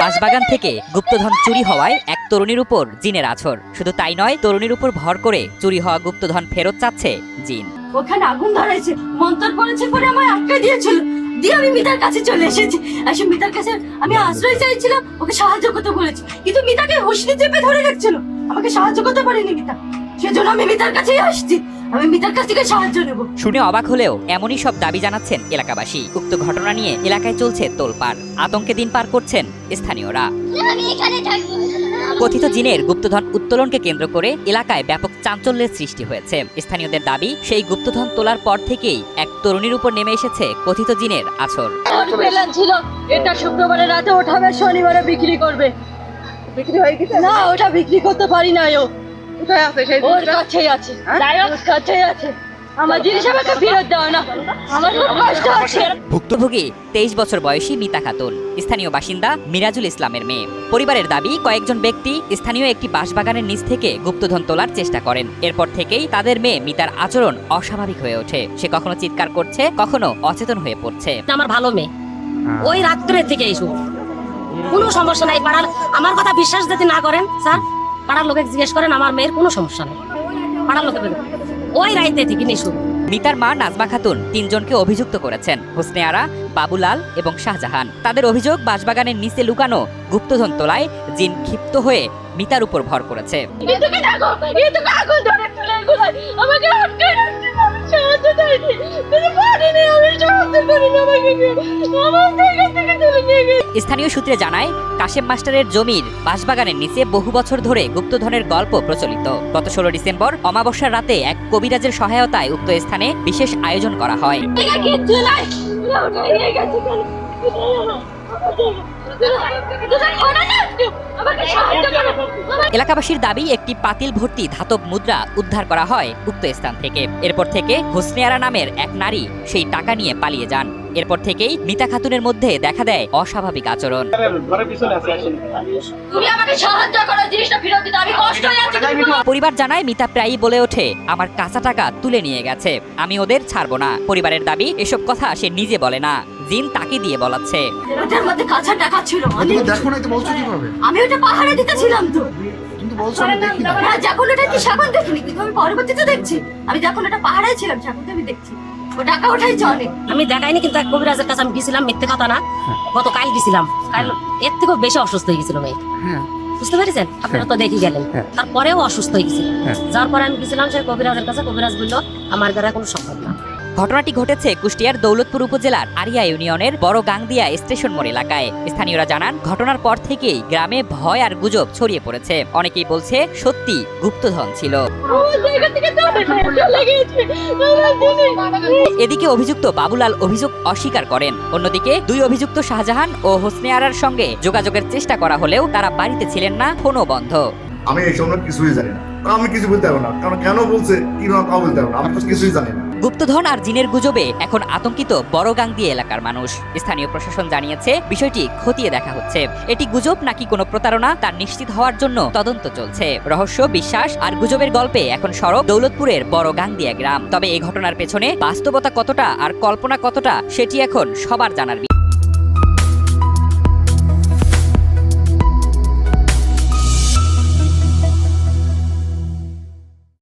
বাঁশবাগান থেকে গুপ্তধন চুরি হওয়ায় এক তরুণীর উপর জিনের আছর। শুধু তাই নয়, তরুণীর উপর ভর করে চুরি হওয়া গুপ্তধন ফেরত চাচ্ছে জিন। ওখানে আগুন ধরেছে, মন্তর করেছে, পরে আমায় আটকে দিয়েছিল। দিয়ে আমি মিতার কাছে চলে এসেছি। এসে মিতার কাছে আমি আশ্রয় চাইছিলাম, ওকে সাহায্য করতে বলেছি, কিন্তু মিতাকে হুঁশনি চেপে ধরে রেখেছিল, আমাকে সাহায্য করতে পারেনি মিতা। সেজন্য আমি মিতার কাছেই আসছি, আমি মিতার কাছ থেকে সাহায্য নেব। শুনে অবাক হলেও এমনই সব দাবি জানাচ্ছেন এলাকাবাসী। উক্ত ঘটনা নিয়ে এলাকায় চলছে তোলপাড়, আতঙ্কে দিন পার করছেন স্থানীয়রা। কথিত জিনের গুপ্তধন উত্তোলনকে কেন্দ্র করে এলাকায় ব্যাপক চাঞ্চল্যের সৃষ্টি হয়েছে। স্থানীয়দের দাবি, সেই গুপ্তধন তোলার পর থেকেই এক তরুণীর উপর নেমে এসেছে কথিত জিনের আছর। ছিল এটা শুক্রবারে রাতে ওঠাবে, শনিবারে বিক্রি করবে। বিক্রি হয়ে গেছে না, ওটা বিক্রি করতে পারি না। কোথায় আছে সেই ওর জিনিসটা? কাছেই আছে, ওর কাছেই আছে। আমার জিনিস আমাকে ফেরত দাও না, আমার খুব কষ্ট হচ্ছে। ভুক্তভোগী 23 বছর বয়সী মিতা খাতুন, স্থানীয় বাসিন্দা মিরাজুল ইসলামের মেয়ে। পরিবারের দাবি, কয়েকজন ব্যক্তি স্থানীয় একটি বাঁশবাগানের নিচ থেকে গুপ্তধন তোলার চেষ্টা করেন। এরপর থেকেই তাদের মেয়ে মিতার আচরণ অস্বাভাবিক হয়ে ওঠে। সে কখনো চিৎকার করছে, কখনো অচেতন হয়ে পড়ছে। আমার ভালো মেয়ে, ওই রাত্রে থেকে এসো, কোনো সমস্যা নাই। পাড়ার আমার কথা বিশ্বাস যদি না করেন স্যার, পাড়ার লোকে জিজ্ঞেস করেন, আমার মেয়ের কোনো সমস্যা নেই। পাড়ার লোকে ওই রাইতে থেকে নিশু। মিতার মা নাজমা খাতুন 3 জনকে অভিযুক্ত করেছেন, হোসনে আরা, বাবুলাল এবং শাহজাহান। তাদের অভিযোগ, বাঁশবাগানের নিচে লুকানো গুপ্তধন তোলায় জিন ক্ষিপ্ত হয়ে মিতার উপর ভর করেছে। স্থানীয় সূত্রে জানায়, কাশেম মাস্টারের জমির বাঁশবাগানের নিচে বহু বছর ধরে গুপ্তধনের গল্প প্রচলিত। গত 16 ডিসেম্বর অমাবস্যার রাতে এক কবিরাজের সহায়তায় উক্ত স্থানে বিশেষ আয়োজন করা হয়। এলাকাবাসীর দাবি, একটি পাতিল ভর্তি ধাতব মুদ্রা উদ্ধার করা হয় উক্ত স্থান থেকে। এরপর থেকে হোসনে আরা নামের এক নারী সেই টাকা নিয়ে পালিয়ে যান। এরপর থেকেই মিতা খাতুনের মধ্যে দেখা দেয় অস্বাভাবিক আচরণ। পরিবার জানায়, মিতা প্রায়ই বলে ওঠে, আমার কাঁচা টাকা তুলে নিয়ে গেছে, আমি ওদের ছাড়বো না। পরিবারের দাবি, এসব কথা সে নিজে বলে না, জিন তাকে দিয়ে বলাচ্ছে। ওটার মধ্যে কাঁচা টাকা ছিল, দেখো না, তো বলছো কিভাবে? আমি ওটা পাহাড়ে দিতেছিলাম তো। কিন্তু বলছো আমি দেখি না। হ্যাঁ, যখন ওটা কি সাখন দেখিনি, কিন্তু আমি পরবর্তীতে দেখছি। আমি যখন ওটা পাহাড়ে ছিলাম, সাখন আমি দেখছি ও টাকা ওঠাইছে অনেক। আমি দেখাইনি, কিন্তু এক কবিরাজের কাছে আমি গেছিলাম, মিথ্যে কথা না। গতকাল গেছিলাম, কাল এর থেকেও বেশি অসুস্থ হয়ে গেছিল মেয়ে। বুঝতে পেরেছেন? আপনারা তো দেখে গেলেন। তারপরেও অসুস্থ হয়ে গেছিল। যার পরে আমি গেছিলাম সেই কবিরাজের কাছে, কবিরাজ বললো আমার দ্বারা কোনো সম্ভব না। ঘটনাটি ঘটেছে কুষ্টিয়ার দৌলতপুর উপজেলার আরিয়া ইউনিয়নের বড় গাংদিয়া স্টেশন মোড় এলাকায়। স্থানীয়রা জানান, ঘটনার পর থেকেই গ্রামে ভয় আর গুজব ছড়িয়ে পড়েছে। অনেকেই বলছে সত্যি গুপ্তধন ছিল। এদিকে অভিযুক্ত বাবুলাল অভিযোগ অস্বীকার করেন। অন্যদিকে 2 অভিযুক্ত শাহজাহান ও হোসনে আরার সঙ্গে যোগাযোগের চেষ্টা করা হলেও তারা বাড়িতে ছিলেন না, ফোনও বন্ধ। আমি এই সম্বন্ধে কিছুই জানি না, আমি কিছু বলতে পারবো না, কারণ কেন বলছে কি না তা বলতে পারবো না, আমি কিছুই জানি না। গুপ্তধন আর জিনের গুজবে এখন আতঙ্কিত বড়গাংদিয়া এলাকার মানুষ। স্থানীয় প্রশাসন জানিয়েছে, বিষয়টি খতিয়ে দেখা হচ্ছে। এটি গুজব নাকি কোনো প্রতারণা, তার নিশ্চিত হওয়ার জন্য তদন্ত চলছে। রহস্য, বিশ্বাস আর গুজবের গল্পে এখন সরব দৌলতপুরের বড়গাংদিয়া গ্রাম। তবে এই ঘটনার পেছনে বাস্তবতা কতটা আর কল্পনা কতটা, সেটি এখন সবার জানার বিষয়।